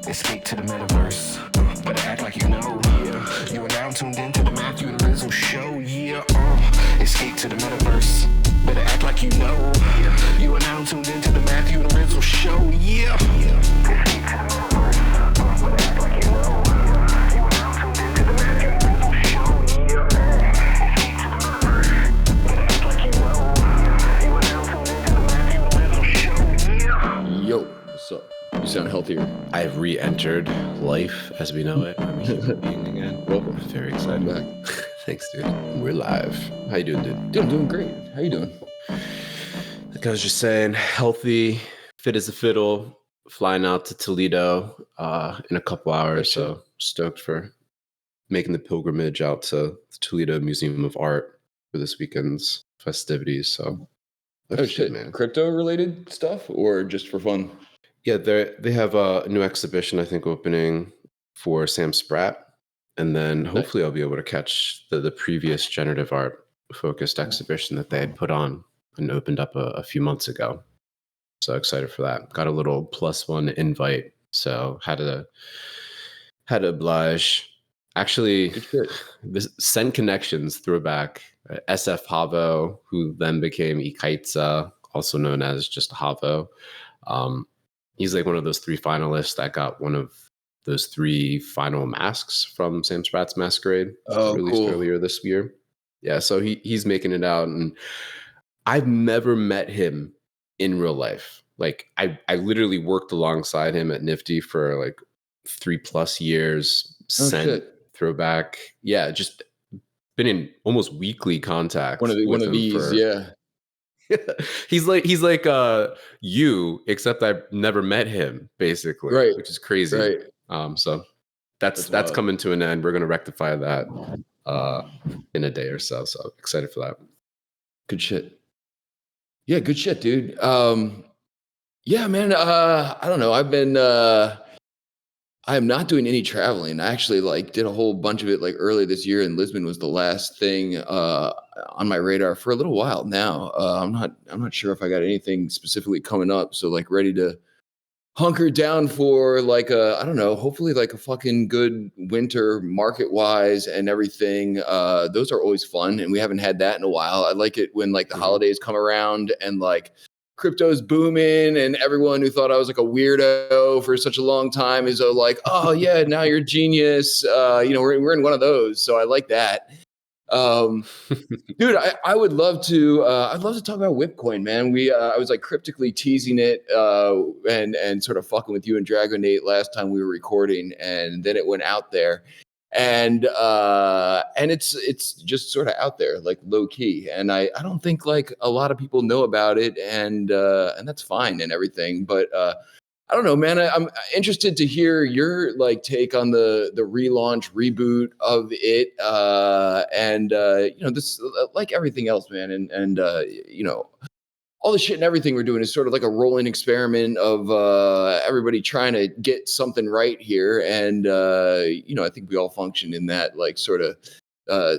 Escape to the metaverse. Better act like you know. Yeah. You are now tuned into the Matthew and Rizzle show. Yeah. Escape to the metaverse. Better act like you know. Yeah. You are now tuned into the Matthew and Rizzle show. Yeah. Escape to the metaverse. Better act like you know. Yeah. You are now tuned into the Matthew and Rizzle show. Yeah. Escape to the metaverse. Better act like you know. Yeah. You are now tuned into the Matthew and Rizzle show. Yeah. Yo, what's up? You sound healthier. I've re-entered life as we know it. I'm a human being again. Welcome. Very excited. Back. Thanks, dude. We're live. How you doing, dude? Doing great. How you doing? Like I was just saying, healthy, fit as a fiddle, flying out to Toledo in a couple hours. So stoked for making the pilgrimage out to the Toledo Museum of Art for this weekend's festivities. So shit, man. Crypto related stuff or just for fun? Yeah, they have a new exhibition, I think, opening for Sam Spratt. And then hopefully I'll be able to catch the previous generative art focused exhibition that they had put on and opened up a few months ago. So excited for that. Got a little +1 invite. So had to oblige. Actually, send connections throwback. SF Havo, who then became Ikaitza, also known as just Havo. He's like one of those 3 finalists that got one of those 3 final masks from Sam Spratt's Masquerade released earlier this year. Yeah, so he's making it out, and I've never met him in real life. Like I literally worked alongside him at Nifty for like 3+ years. Sent throwback. Yeah, just been in almost weekly contact. One of these, yeah. he's like you, except I've never met him, basically, right? Which is crazy. Right. So that's coming to an end. We're gonna rectify that in a day or so. So excited for that. Good shit. Yeah, good shit, dude. Yeah, man. I don't know. I am not doing any traveling. I actually did a whole bunch of it early this year, and Lisbon was the last thing on my radar for a little while now. I'm not sure if I got anything specifically coming up. So ready to hunker down for I don't know, hopefully a fucking good winter market wise and everything. Those are always fun, and we haven't had that in a while. I like it when the holidays come around and crypto's booming, and everyone who thought I was a weirdo for such a long time is oh yeah, now you're a genius. We're in one of those, so I like that. Dude, I would love to. I'd love to talk about WIP Coin, man. I was cryptically teasing it and sort of fucking with you and Dragonate last time we were recording, and then it went out there. And it's just sort of out there, low key, and I don't think a lot of people know about it, and that's fine and everything. But I don't know, man. I'm interested to hear your take on the relaunch reboot of it, and this like everything else, man, and all the shit and everything we're doing is sort of a rolling experiment of everybody trying to get something right here. And, I think we all function in that sort of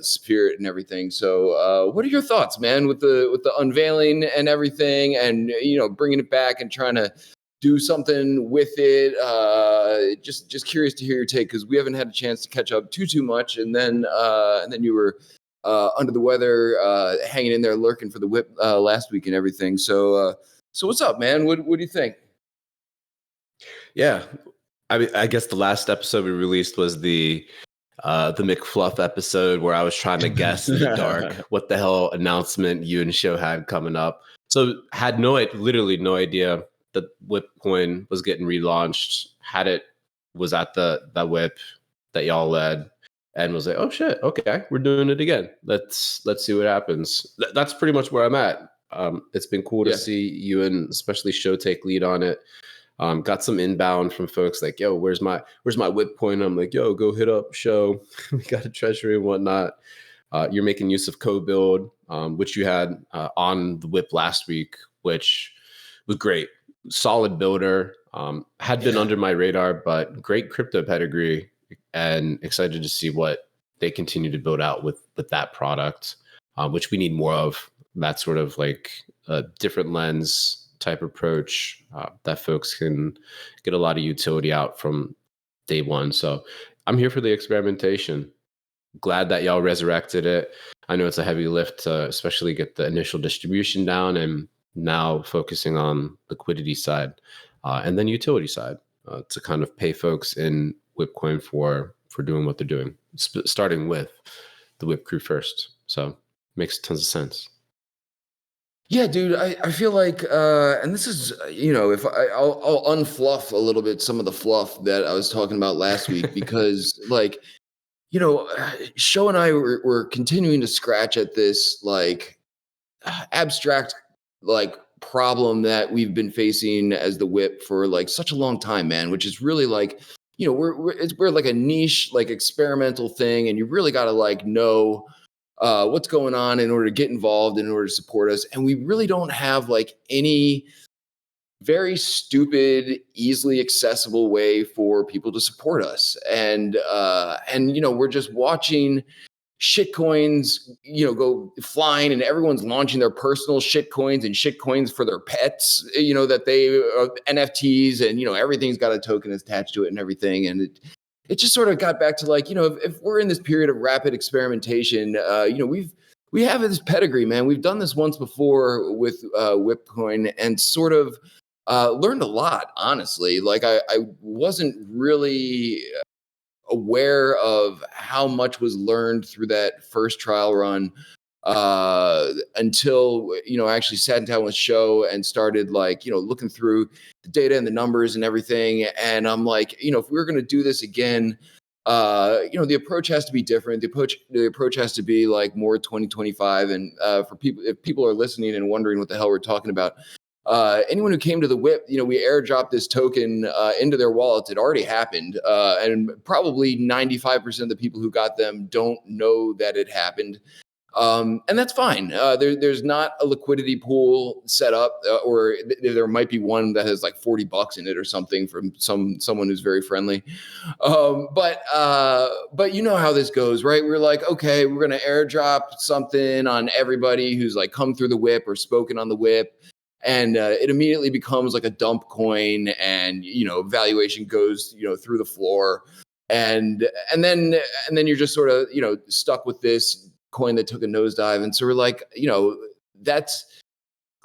spirit and everything. So what are your thoughts, man, with the unveiling and everything, and, bringing it back and trying to do something with it? Just curious to hear your take, because we haven't had a chance to catch up too much. And then you were under the weather, hanging in there, lurking for the whip last week and everything. So what's up, man? What do you think? Yeah, I guess the last episode we released was the McFluff episode, where I was trying to guess in the dark what the hell announcement you and Show had coming up. So had literally no idea that WIP Coin was getting relaunched. Was at that WIP that y'all led. And was like, oh shit, okay, we're doing it again. Let's see what happens. That's pretty much where I'm at. It's been cool to see you and especially Show take lead on it. Got some inbound from folks yo, where's my WIP Coin? I'm like, yo, go hit up Show. We got a treasury and whatnot. You're making use of co-build, which you had on the WIP last week, which was great. Solid builder. Had been under my radar, but great crypto pedigree. And excited to see what they continue to build out with that product, which we need more of. That sort of a different lens type approach that folks can get a lot of utility out from day one. So I'm here for the experimentation. Glad that y'all resurrected it. I know it's a heavy lift to especially get the initial distribution down, and now focusing on liquidity side and then utility side to kind of pay folks in WIP Coin for doing what they're doing, starting with the WIP crew first. So makes tons of sense. Yeah, dude, I feel like, and this is, if I'll unfluff a little bit some of the fluff that I was talking about last week, because like, Show and I were continuing to scratch at this like abstract like problem that we've been facing as the WIP for like such a long time, man, which is really like, we're like a niche, like experimental thing. And you really got to like know what's going on in order to get involved, in order to support us. And we really don't have like any very stupid, easily accessible way for people to support us. And we're just watching shit coins, go flying, and everyone's launching their personal shit coins and shit coins for their pets, that they NFTs, and, everything's got a token attached to it and everything. And it just sort of got back to like, if we're in this period of rapid experimentation, we have this pedigree, man. We've done this once before with WIP Coin and sort of learned a lot, honestly. Like I wasn't really aware of how much was learned through that first trial run until, I actually sat down with Show and started like, looking through the data and the numbers and everything. And I'm like, if we're going to do this again, the approach has to be different. The approach has to be like more 2025. And for people, if people are listening and wondering what the hell we're talking about, anyone who came to the WIP, we airdropped this token into their wallets. It already happened. And probably 95% of the people who got them don't know that it happened. And that's fine. There's not a liquidity pool set up, or there might be one that has like $40 in it or something from someone who's very friendly. But you know how this goes, right? We're like, okay, we're going to airdrop something on everybody who's like come through the WIP or spoken on the WIP. And it immediately becomes like a dump coin, and valuation goes through the floor, and then you're just sort of stuck with this coin that took a nosedive. And so we're like, that's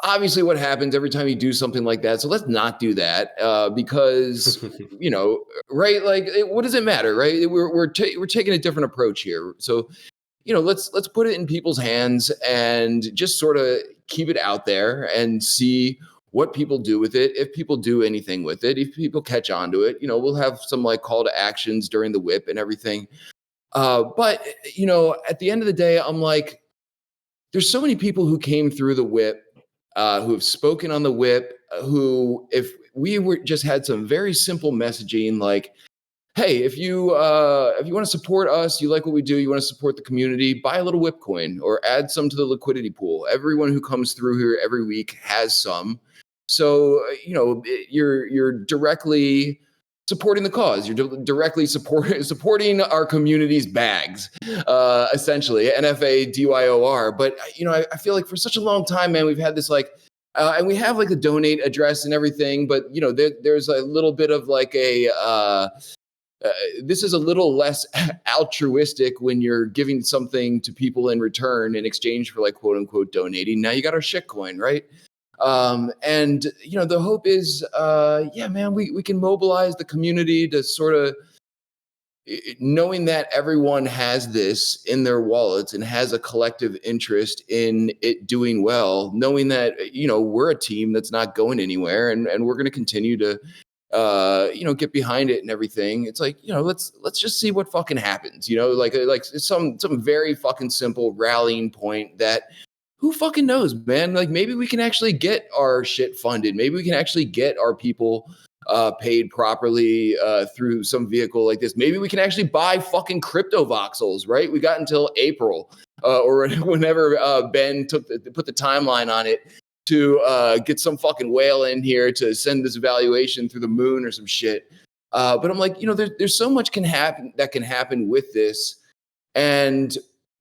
obviously what happens every time you do something like that. So let's not do that because right? Like, what does it matter, right? We're taking a different approach here. So let's put it in people's hands and just sort of keep it out there and see what people do with it. If people do anything with it, if people catch on to it, we'll have some like call to actions during the WIP and everything. But at the end of the day, I'm like, there's so many people who came through the WIP, who have spoken on the WIP, who, if we were just had some very simple messaging, like, hey, if you want to support us, you like what we do, you want to support the community, buy a little WIP coin or add some to the liquidity pool. Everyone who comes through here every week has some. So, you're directly supporting the cause. You're directly supporting our community's bags, essentially, NFA DYOR. But, I feel like for such a long time, man, we've had this like, and we have like a donate address and everything, but, there's a little bit of like this is a little less altruistic when you're giving something to people in return in exchange for like quote unquote donating. Now you got our shit coin, right? And the hope is, man, we can mobilize the community to sort of knowing that everyone has this in their wallets and has a collective interest in it doing well, knowing that, we're a team that's not going anywhere, and we're going to continue to get behind it and everything. It's like, let's just see what fucking happens, like some very fucking simple rallying point that who fucking knows, man? Like maybe we can actually get our shit funded. Maybe we can actually get our people paid properly through some vehicle like this. Maybe we can actually buy fucking crypto voxels, right? We got until April or whenever Ben put the timeline on it to get some fucking whale in here to send this evaluation through the moon or some shit. But I'm like, there's so much can happen with this. And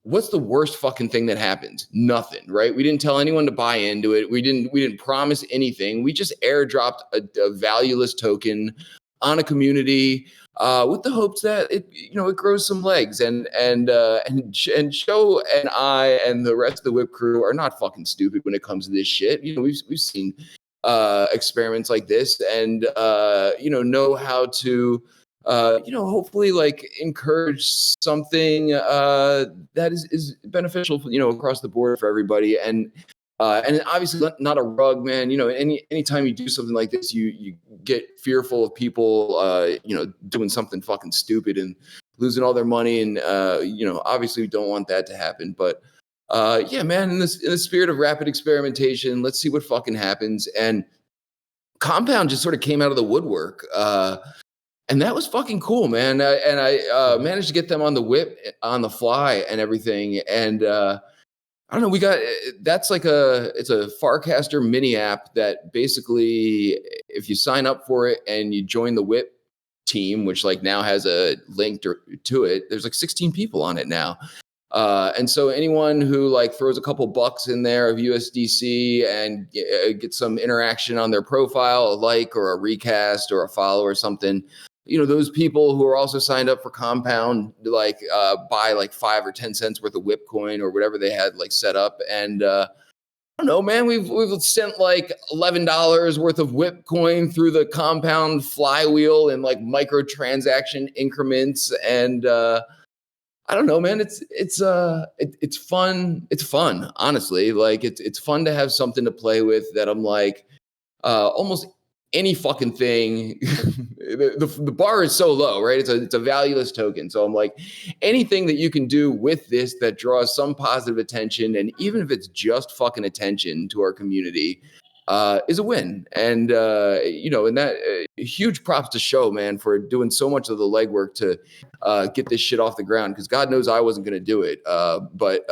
what's the worst fucking thing that happens? Nothing, right? We didn't tell anyone to buy into it. We didn't promise anything. We just airdropped a valueless token on a community with the hopes that it grows some legs, and Show and I and the rest of the WIP crew are not fucking stupid when it comes to this shit. We've seen experiments like this, and know how to hopefully like encourage something that is beneficial, across the board for everybody. And obviously not a rug, man. Anytime you do something like this, you get fearful of people, doing something fucking stupid and losing all their money. And, obviously we don't want that to happen. But yeah, man, in the spirit of rapid experimentation, let's see what fucking happens. And Compound just sort of came out of the woodwork. And that was fucking cool, man. I managed to get them on the WIP on the fly and everything. And I don't know, it's a Farcaster mini app that basically, if you sign up for it and you join the WIP team, which like now has a link to it, there's like 16 people on it now. And so anyone who like throws a couple bucks in there of USDC and get some interaction on their profile, a like or a recast or a follow or something, those people who are also signed up for Compound, like buy like 5 or 10 cents worth of WIP coin or whatever they had like set up. And I don't know, man, we've sent like $11 worth of WIP coin through the Compound flywheel in like microtransaction increments. And I don't know, man, it's fun. It's fun, honestly. Like it's fun to have something to play with that I'm like almost any fucking thing. The bar is so low, right? It's a valueless token. So I'm like, anything that you can do with this that draws some positive attention, and even if it's just fucking attention to our community, is a win. And and that huge props to Show, man, for doing so much of the legwork to get this shit off the ground, because God knows I wasn't going to do it. But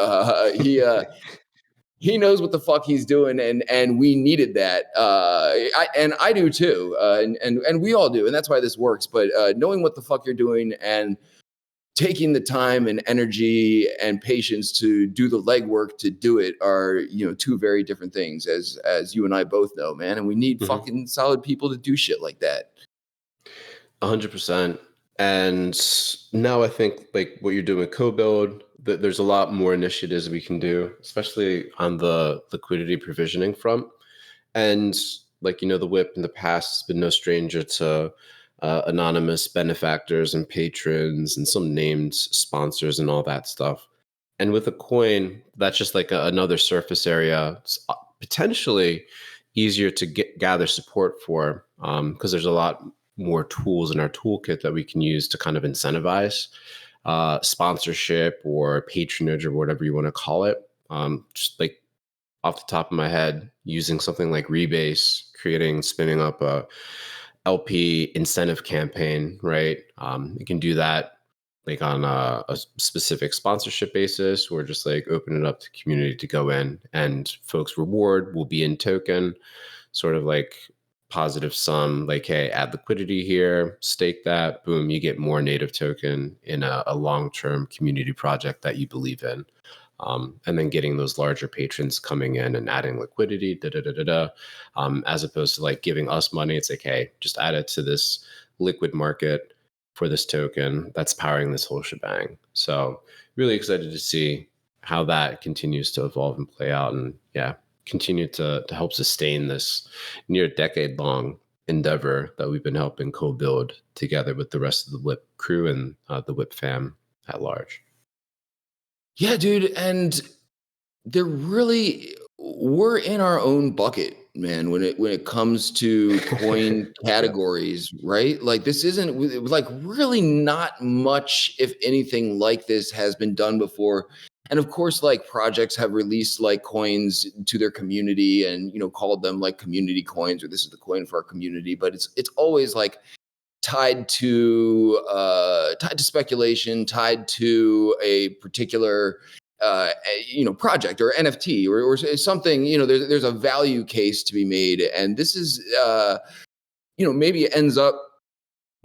he knows what the fuck he's doing, and we needed that. I do too, and we all do, and that's why this works. But knowing what the fuck you're doing and taking the time and energy and patience to do the legwork to do it are, two very different things, as you and I both know, man. And we need fucking solid people to do shit like that. 100%. And now I think like what you're doing with co-build, there's a lot more initiatives we can do, especially on the liquidity provisioning front. And like, the WIP in the past has been no stranger to anonymous benefactors and patrons and some named sponsors and all that stuff. And with a coin, that's just like another surface area. It's potentially easier to gather support for, because there's a lot more tools in our toolkit that we can use to kind of incentivize sponsorship or patronage or whatever you want to call it. Just like off the top of my head, using something like Rebase, spinning up a LP incentive campaign, right? You can do that like on a specific sponsorship basis, or just like open it up to community to go in, and folks' reward will be in token, sort of like positive sum, like, hey, add liquidity here, stake that, boom, you get more native token in a long-term community project that you believe in. And then getting those larger patrons coming in and adding liquidity, as opposed to like giving us money. It's like, hey, just add it to this liquid market for this token that's powering this whole shebang. So really excited to see how that continues to evolve and play out, and continue to help sustain this near decade-long endeavor that we've been helping co-build together with the rest of the WIP crew and the WIP fam at large. Yeah, dude. And we're in our own bucket, man, when it comes to coin categories, right? Like this isn't like really not much, if anything like this has been done before. And of course, like projects have released like coins to their community and, called them like community coins, or this is the coin for our community. But it's always like tied to speculation, tied to a particular project or NFT or something. There's a value case to be made, and this is maybe it ends up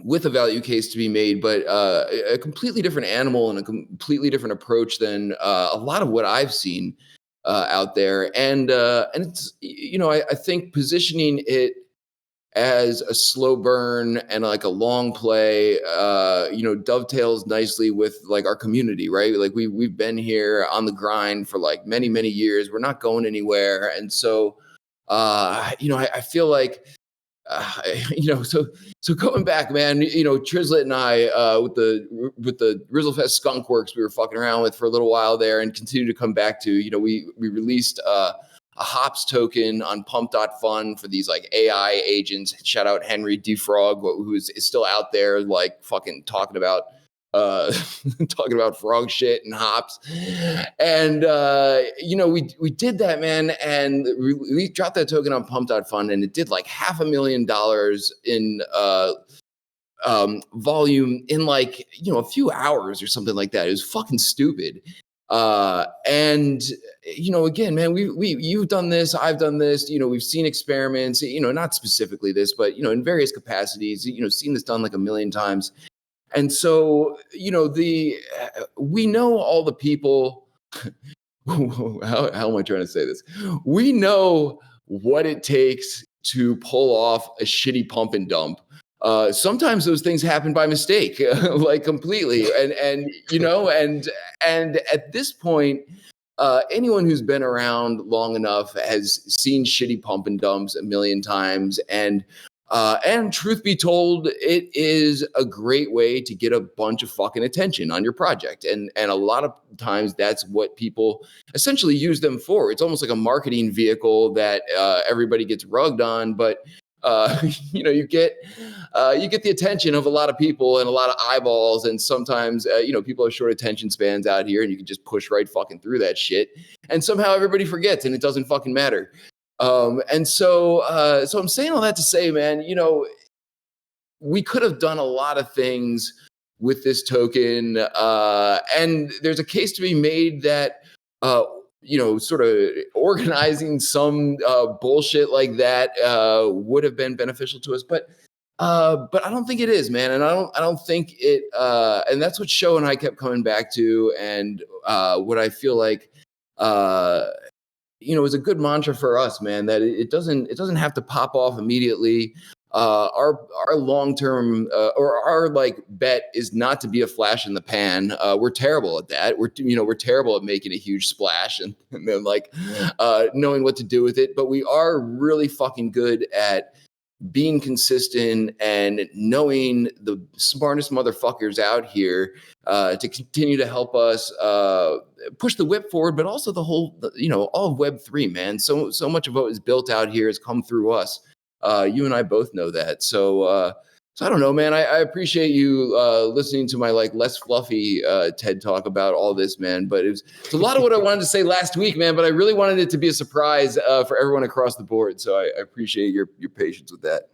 with a value case to be made, but a completely different animal and a completely different approach than a lot of what I've seen out there. And it's, I think positioning it as a slow burn and like a long play, dovetails nicely with like our community, right? Like we've been here on the grind for like many, many years. We're not going anywhere. And so, I feel like, so going back, man, Trizlet and I, with the Rizzle Fest Skunk Works, we were fucking around with for a little while there and continue to come back to, we released, a hops token on pump.fun for these like AI agents. Shout out Henry DeFrog, who is still out there like fucking talking about frog shit and hops. And we did that, man, and we dropped that token on pump.fun and it did like $500,000 in volume in like a few hours or something like that. It was fucking stupid. And again, man, you've done this, I've done this, we've seen experiments, not specifically this, but in various capacities, seen this done like a million times. And so, we know all the people. How am I trying to say this? We know what it takes to pull off a shitty pump and dump. Sometimes those things happen by mistake, like completely. And at this point, anyone who's been around long enough has seen shitty pump and dumps a million times. And truth be told, it is a great way to get a bunch of fucking attention on your project. And a lot of times that's what people essentially use them for. It's almost like a marketing vehicle that everybody gets rugged on, but you get the attention of a lot of people and a lot of eyeballs. And sometimes, people have short attention spans out here and you can just push right fucking through that shit. And somehow everybody forgets and it doesn't fucking matter. So I'm saying all that to say, man, we could have done a lot of things with this token. And there's a case to be made that, sort of organizing some bullshit like that would have been beneficial to us. But I don't think it is, man. And I don't think it, and that's what Show and I kept coming back to. And what I feel like, is a good mantra for us, man, that it doesn't have to pop off immediately. Our long-term or our like bet is not to be a flash in the pan. We're terrible at that. We're terrible at making a huge splash and then like knowing what to do with it. But we are really fucking good at being consistent and knowing the smartest motherfuckers out here to continue to help us push the WIP forward, but also the whole, all of Web3, man. So much of what is built out here has come through us. You and I both know that. So I don't know, man. I appreciate you listening to my like less fluffy TED talk about all this, man. But it's a lot of what I wanted to say last week, man. But I really wanted it to be a surprise for everyone across the board. So I appreciate your patience with that.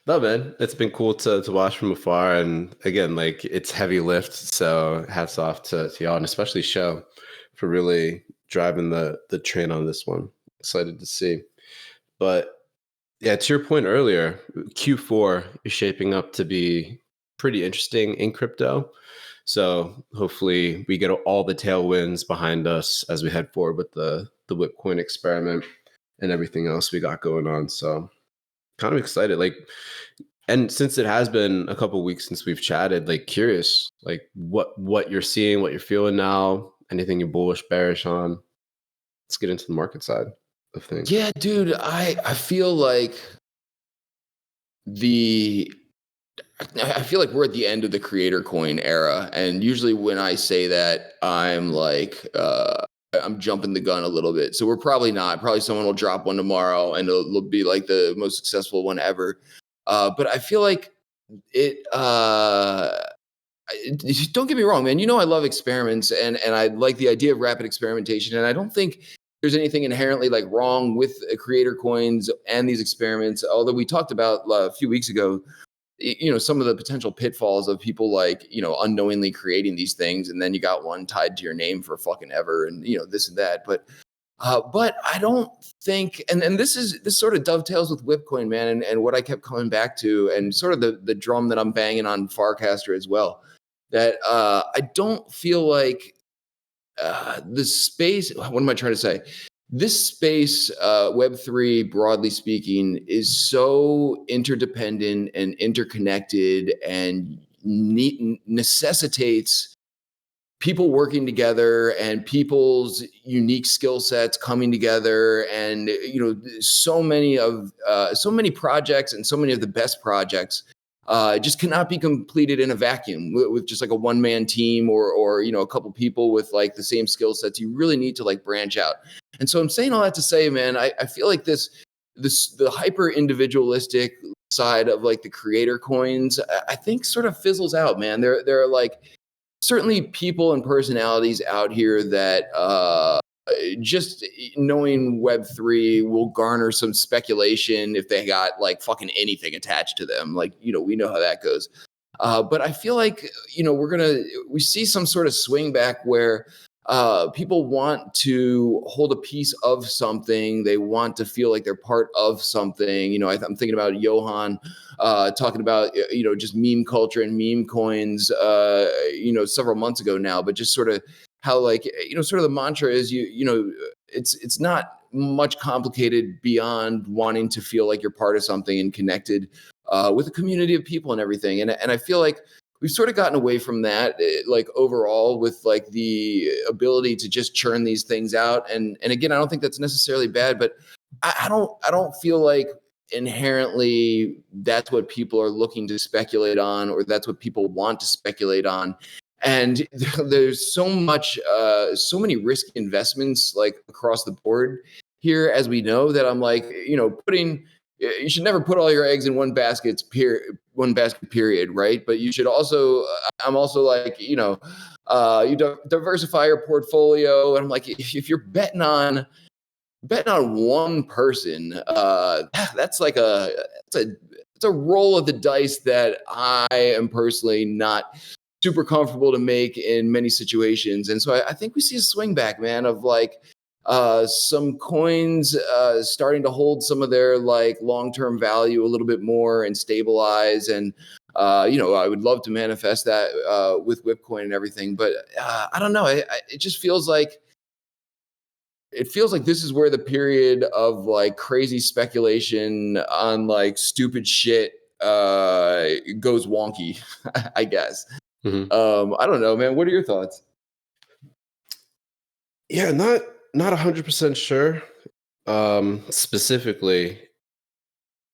No, man, it's been cool to watch from afar. And again, like it's heavy lift. So hats off to y'all and especially Show for really driving the train on this one. Excited to see. But yeah, to your point earlier, Q4 is shaping up to be pretty interesting in crypto. So hopefully we get all the tailwinds behind us as we head forward with the WIP Coin experiment and everything else we got going on. So kind of excited. Like, and since it has been a couple of weeks since we've chatted, like curious, like what you're seeing, what you're feeling now, anything you're bullish, bearish on. Let's get into the market side of things. Yeah, dude, I feel like I feel like we're at the end of the creator coin era. And usually when I say that, I'm like, I'm jumping the gun a little bit. So we're probably not. Probably someone will drop one tomorrow and it'll be like the most successful one ever. But I feel like don't get me wrong, man. I love experiments and I like the idea of rapid experimentation. And I don't think there's anything inherently like wrong with creator coins and these experiments. Although we talked about a few weeks ago, some of the potential pitfalls of people like, unknowingly creating these things. And then you got one tied to your name for fucking ever and, this and that. But I don't think, and this sort of dovetails with WIP Coin, man. And what I kept coming back to and sort of the drum that I'm banging on Farcaster as well, that I don't feel like the space, what am I trying to say? this space, Web3, broadly speaking, is so interdependent and interconnected and necessitates people working together and people's unique skill sets coming together. And, so many projects and so many of the best projects just cannot be completed in a vacuum with just like a one-man team or a couple people with like the same skill sets. You really need to like branch out. And so I'm saying all that to say, man, I feel like the hyper individualistic side of like the creator coins, I think sort of fizzles out, man. There are like certainly people and personalities out here that just knowing Web3 will garner some speculation if they got like fucking anything attached to them. Like, we know how that goes. But I feel like, we see some sort of swing back where people want to hold a piece of something. They want to feel like they're part of something. I'm thinking about Johan talking about, just meme culture and meme coins, several months ago now, but just sort of how like, sort of the mantra is, it's not much complicated beyond wanting to feel like you're part of something and connected with a community of people and everything. And I feel like we've sort of gotten away from that, like overall, with like the ability to just churn these things out. And again, I don't think that's necessarily bad, but I don't feel like inherently that's what people are looking to speculate on, or that's what people want to speculate on. And there's so many risk investments like across the board here, as we know, that I'm like, you should never put all your eggs in one basket, period, right? But you should also, I'm also like, you diversify your portfolio. And I'm like, if you're betting on one person, that's like it's a roll of the dice that I am personally not super comfortable to make in many situations. And so I think we see a swing back, man, of like some coins starting to hold some of their like long-term value a little bit more and stabilize. And I would love to manifest that with WIP Coin and everything, but I don't know. It just feels like this is where the period of like crazy speculation on like stupid shit goes wonky, I guess. Mm-hmm. I don't know, man. What are your thoughts? Yeah, not 100% sure. Specifically,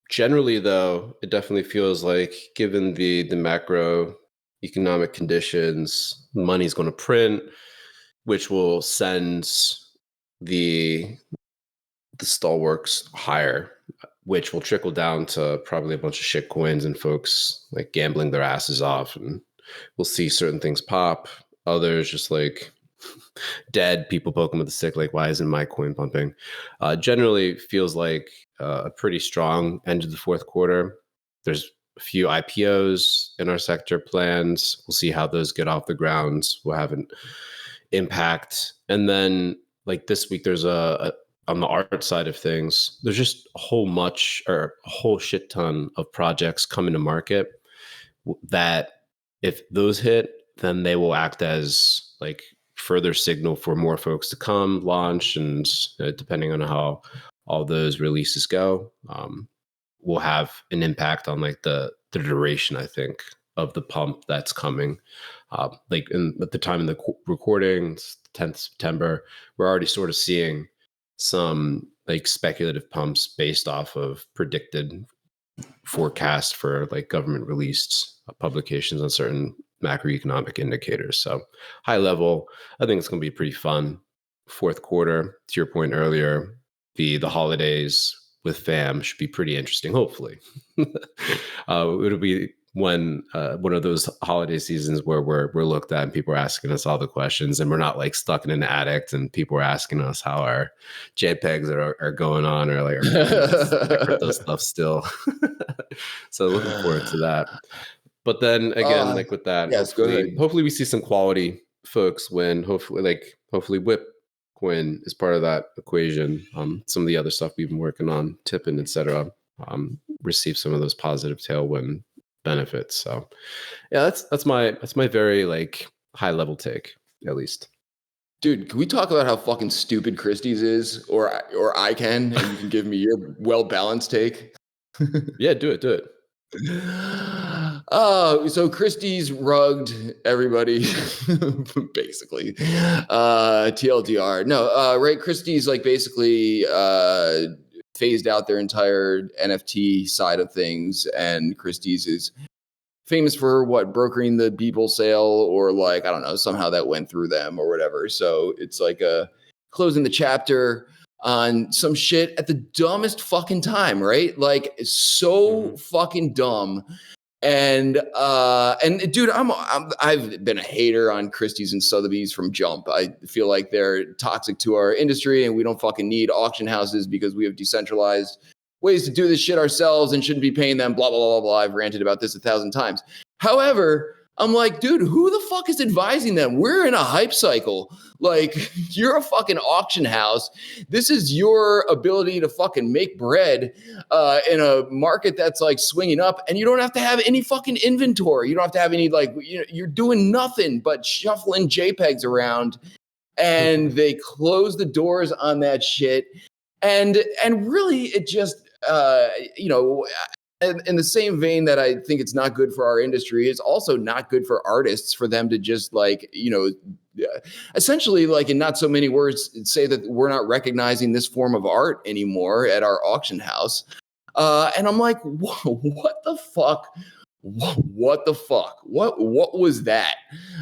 generally though, it definitely feels like, given the macroeconomic conditions, money's going to print, which will send the stalwarts higher, which will trickle down to probably a bunch of shit coins and folks like gambling their asses off, and we'll see certain things pop, others just like dead, people poking with a stick, like, why isn't my coin pumping? Generally feels like a pretty strong end of the fourth quarter. There's a few IPOs in our sector plans. We'll see how those get off the ground. We'll have an impact. And then like this week, there's on the art side of things, there's just a whole shit ton of projects coming to market that if those hit, then they will act as like further signal for more folks to come launch. And depending on how all those releases go, will have an impact on like the duration, I think, of the pump that's coming. Like at the time of the recording, 10th September, we're already sort of seeing some like speculative pumps based off of predicted forecast for like government released publications on certain macroeconomic indicators. So high level, I think it's going to be pretty fun. Fourth quarter, to your point earlier, the holidays with fam should be pretty interesting. Hopefully, it'll be one of those holiday seasons where we're looked at and people are asking us all the questions, and we're not like stuck in an attic and people are asking us how our JPEGs are going on, or like our crypto stuff still. So looking forward to that. But then again, like with that, yes, hopefully we see some quality folks win. Hopefully WIP Coin is part of that equation. Some of the other stuff we've been working on, tipping, etc., receive some of those positive tailwind benefits. So yeah, that's my very like high level take, at least. Dude, can we talk about how fucking stupid Christie's is, or I can, and you can give me your well-balanced take? Yeah, do it. So Christie's rugged everybody, basically. TLDR. No, right. Christie's like basically phased out their entire NFT side of things, and Christie's is famous for what, brokering the Beeple sale, or like, I don't know, somehow that went through them or whatever. So it's like closing the chapter on some shit at the dumbest fucking time, right? Like, it's so fucking dumb. And dude, I've been a hater on Christie's and Sotheby's from jump. I feel like they're toxic to our industry, and we don't fucking need auction houses because we have decentralized ways to do this shit ourselves and shouldn't be paying them, blah, blah, blah, blah. I've ranted about this 1,000 times. However, I'm like, dude, who the fuck is advising them? We're in a hype cycle. Like, you're a fucking auction house. This is your ability to fucking make bread in a market that's like swinging up, and you don't have to have any fucking inventory. You don't have to have any, like, you're doing nothing but shuffling JPEGs around, and they close the doors on that shit. And really, it just, in the same vein that I think it's not good for our industry, it's also not good for artists for them to just like, essentially, like, in not so many words, say that we're not recognizing this form of art anymore at our auction house. And I'm like, what the fuck? What the fuck? What was that?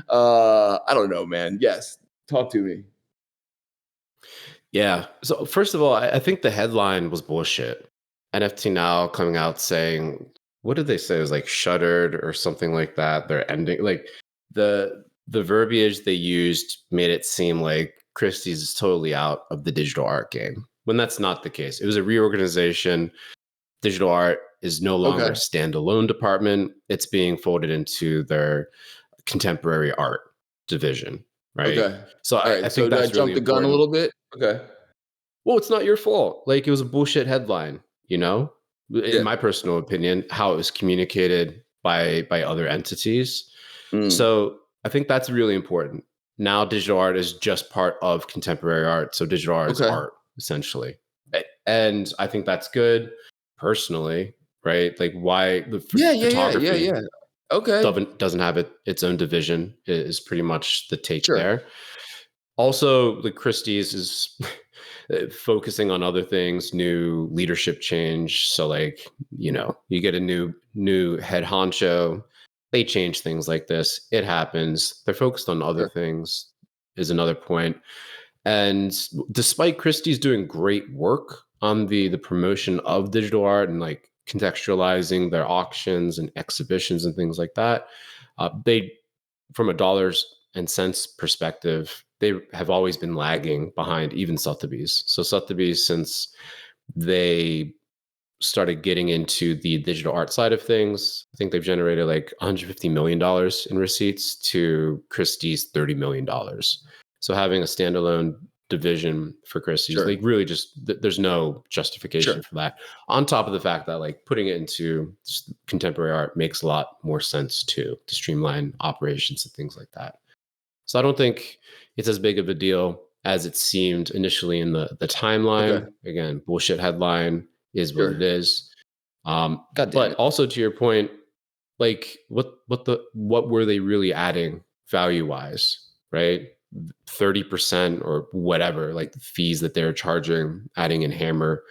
I don't know, man. Yes. Talk to me. Yeah. So first of all, I think the headline was bullshit. NFT Now coming out saying, what did they say? It was like shuttered or something like that. They're ending, like, the verbiage they used made it seem like Christie's is totally out of the digital art game, when that's not the case. It was a reorganization. Digital art is no longer a standalone department. It's being folded into their contemporary art division. Right. Okay. So I think that's I jumped the gun a little bit. Okay. Well, it's not your fault. Like, it was a bullshit headline, in my personal opinion, how it was communicated by other entities. So I think that's really important. Now digital art is just part of contemporary art. So digital art is art, essentially. And I think that's good personally, right? Like, why the photography doesn't have its own division is pretty much the take there. Also, the Christie's is focusing on other things, new leadership change. So, like, you get a new head honcho, they change things like this. It happens. They're focused on other things is another point. And despite Christie's doing great work on the promotion of digital art and like contextualizing their auctions and exhibitions and things like that, they, from a dollars and cents perspective, they have always been lagging behind even Sotheby's. So Sotheby's, since they started getting into the digital art side of things, I think they've generated like $150 million in receipts to Christie's $30 million. So having a standalone division for Christie's, like, really just there's no justification for that. On top of the fact that, like, putting it into contemporary art makes a lot more sense too, to streamline operations and things like that. So I don't think it's as big of a deal as it seemed initially in the timeline. Again, bullshit headline is what it is. But also, to your point, like, what were they really adding value wise, right? 30% or whatever, like the fees that they're charging, adding in hammer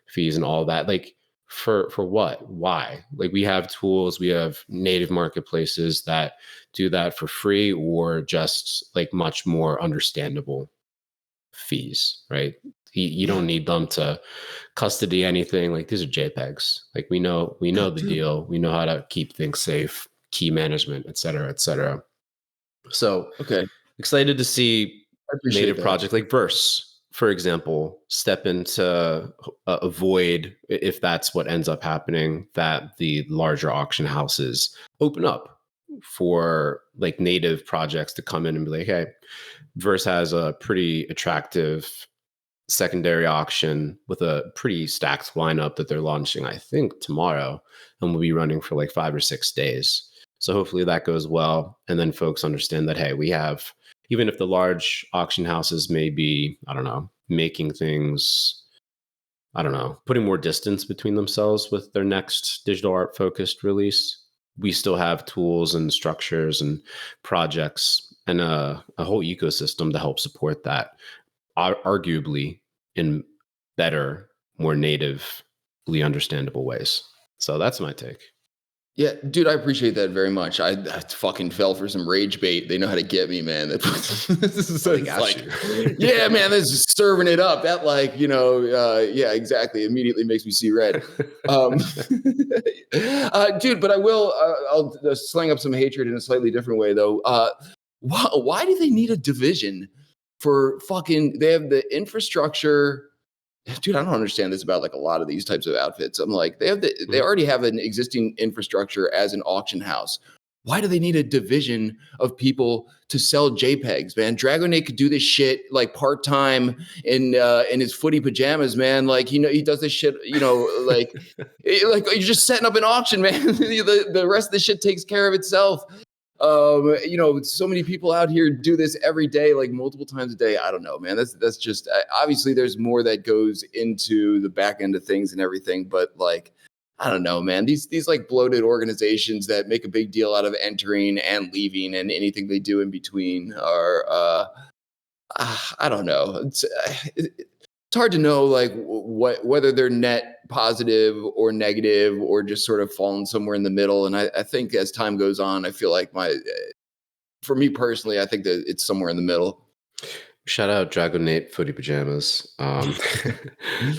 fees and all that, like, for what? Why? Like, we have tools, we have native marketplaces that do that for free, or just like much more understandable fees, right? You don't need them to custody anything. Like, these are JPEGs. Like, we know the deal. We know how to keep things safe, key management, et cetera, et cetera. So excited to see native project like Verse, for example, step into a void, if that's what ends up happening, that the larger auction houses open up for like native projects to come in and be like, hey, Verse has a pretty attractive secondary auction with a pretty stacked lineup that they're launching, I think, tomorrow, and will be running for like 5 or 6 days. So hopefully that goes well. And then folks understand that, hey, we have, even if the large auction houses may be, I don't know, making things, I don't know, putting more distance between themselves with their next digital art focused release, we still have tools and structures and projects and a whole ecosystem to help support that, arguably in better, more natively understandable ways. So that's my take. Yeah, dude, I appreciate that very much. I fucking fell for some rage bait. They know how to get me, man. This is like, yeah, man, this is serving it up. That like, yeah, exactly. Immediately makes me see red. Dude, but I'll slang up some hatred in a slightly different way though. Why do they need a division for fucking, they have the infrastructure. Dude, I don't understand this about like a lot of these types of outfits. I'm like, they already have an existing infrastructure as an auction house. Why do they need a division of people to sell JPEGs, man? Dragonate could do this shit like part-time in his footy pajamas, man. Like, he does this shit, like you're just setting up an auction, man. The rest of the shit takes care of itself. So many people out here do this every day, like multiple times a day. I don't know, man. That's just obviously there's more that goes into the back end of things and everything, but like, I don't know, man. These like bloated organizations that make a big deal out of entering and leaving and anything they do in between are, I don't know. It's hard to know like whether they're net positive or negative or just sort of falling somewhere in the middle. And I think as time goes on, I feel like for me personally, I think that it's somewhere in the middle. Shout out Dragonate Footy Pajamas.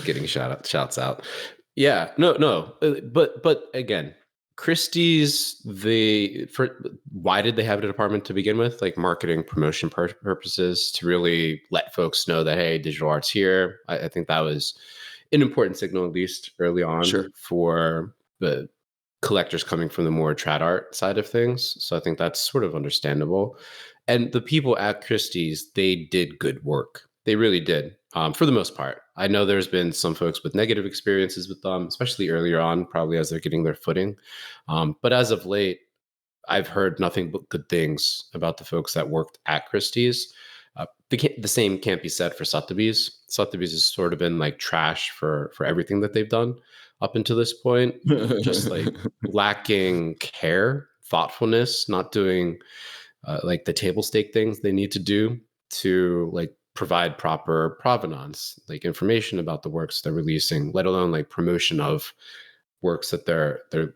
Getting shouts out. Yeah, no. But again, Christie's, why did they have a department to begin with? Like marketing promotion purposes to really let folks know that, hey, digital art's here. I think that was an important signal, at least early on, for the collectors coming from the more trad art side of things. So I think that's sort of understandable. And the people at Christie's, they did good work. They really did, for the most part. I know there's been some folks with negative experiences with them, especially earlier on, probably as they're getting their footing. But as of late, I've heard nothing but good things about the folks that worked at Christie's. The same can't be said for Sotheby's. Sotheby's has sort of been like trash for everything that they've done up until this point, just like lacking care, thoughtfulness, not doing like the table stake things they need to do to like provide proper provenance, like information about the works they're releasing, let alone like promotion of works that they're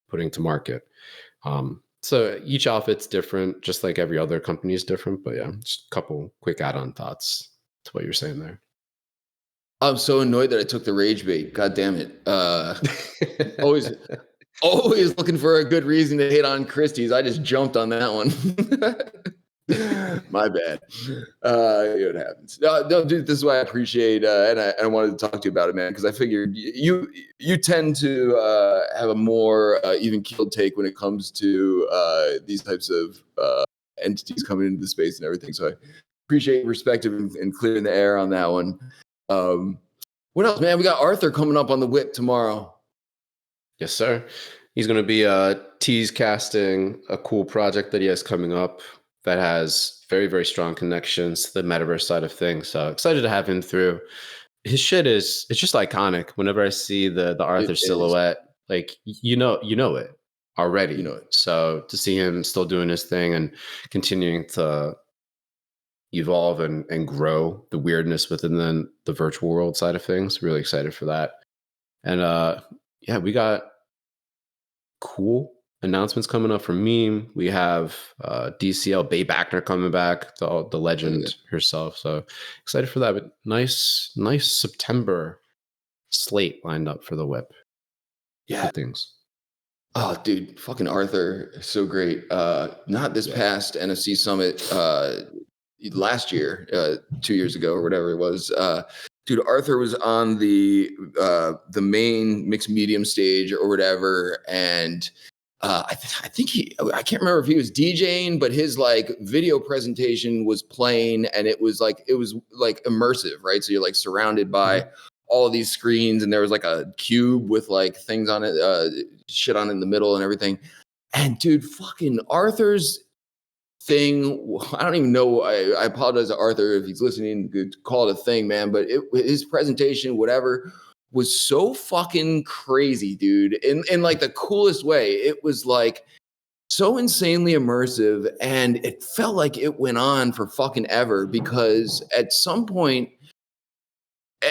putting to market. So each outfit's different, just like every other company is different. But yeah, just a couple quick add-on thoughts to what you're saying there. I'm so annoyed that I took the rage bait. God damn it. Always looking for a good reason to hate on Christie's. I just jumped on that one. My bad. It happens. No, dude, this is why I appreciate, and I wanted to talk to you about it, man, because I figured you tend to have a more even-keeled take when it comes to these types of entities coming into the space and everything. So I appreciate your perspective and clearing the air on that one. What else, man? We got Arthur coming up on the WIP tomorrow. Yes, sir. He's going to be tease casting a cool project that he has coming up that has very, very strong connections to the metaverse side of things. So excited to have him through. His shit it's just iconic. Whenever I see the Arthur silhouette, like, you know it already. You know it. So to see him still doing his thing and continuing to evolve and grow the weirdness within the virtual world side of things, really excited for that. And yeah, we got cool announcements coming up from Meme. We have DCL Bay Backner coming back, the legend herself. So excited for that. But nice September slate lined up for the WIP. Yeah. Good things. Oh, dude, fucking Arthur, so great. Not this past NFC Summit last year, 2 years ago or whatever it was. Dude, Arthur was on the main mixed medium stage or whatever, and I think I can't remember if he was DJing, but his like video presentation was playing, and it was like immersive, right? So you're like surrounded by all of these screens, and there was like a cube with like things on it, shit on it in the middle and everything. And dude, fucking Arthur's thing. I don't even know. I apologize to Arthur if he's listening. Could call it a thing, man. But his presentation, whatever, was so fucking crazy, dude. In like the coolest way. It was like so insanely immersive, and it felt like it went on for fucking ever, because at some point,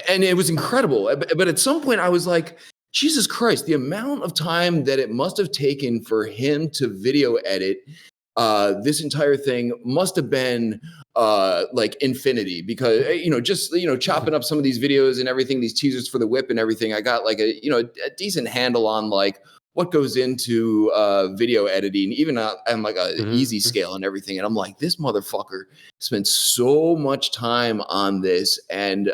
and it was incredible, but at some point I was like, Jesus Christ, the amount of time that it must have taken for him to video edit this entire thing must have been like infinity, because just chopping up some of these videos and everything, these teasers for the whip and everything, I got like a decent handle on like what goes into video editing, even on like a easy scale and everything. And I'm like, this motherfucker spent so much time on this, and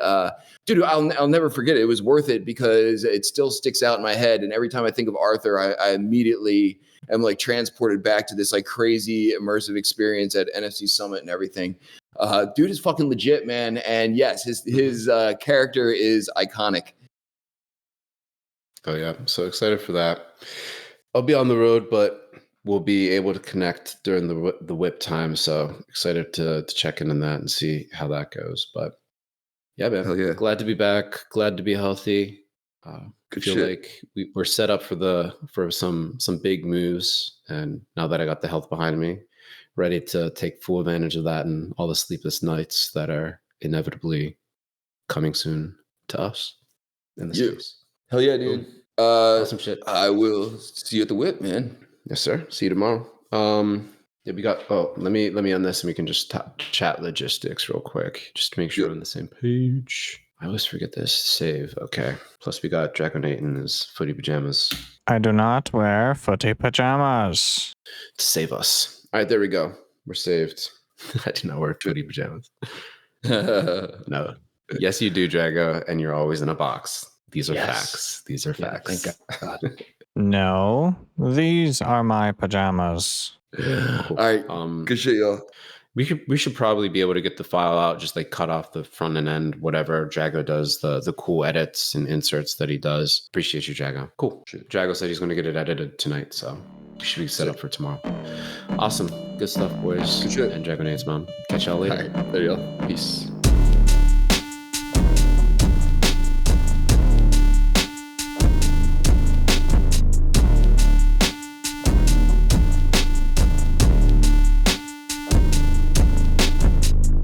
dude, I'll never forget it. It was worth it because it still sticks out in my head, and every time I think of Arthur, I immediately am like transported back to this like crazy immersive experience at NFC Summit and everything. Dude is fucking legit, man. And yes, his character is iconic. Oh yeah, I'm so excited for that. I'll be on the road, but we'll be able to connect during the whip time. So excited to check in on that and see how that goes. But yeah, man, Hell yeah. Glad to be back. Glad to be healthy. Good feel shit. like we're set up for some big moves, and now that I got the health behind me, ready to take full advantage of that and all the sleepless nights that are inevitably coming soon to us in the space. Hell yeah, dude. Awesome shit. I will see you at the whip, man. Yes, sir. See you tomorrow. Yeah, we got. Oh, let me end this, and we can just chat logistics real quick, just to make sure we're on the same page. I always forget this. Save. Okay. Plus, we got Dragonate in his footy pajamas I do not wear footy pajamas. to save us. All right, there we go. We're saved. I do not wear footy pajamas. No. Yes, you do, Drago, and you're always in a box. These are facts. These are facts. Thank God. No, these are my pajamas. Cool. All right. Good shit, y'all. We should probably be able to get the file out, just like cut off the front and end, whatever Drago does, the cool edits and inserts that he does. Appreciate you, Drago. Cool. Drago said he's going to get it edited tonight, so we should be set up for tomorrow. Awesome. Good stuff, boys. Good shit. And Dragonade's mom. Catch y'all later. All right. There you go. Peace.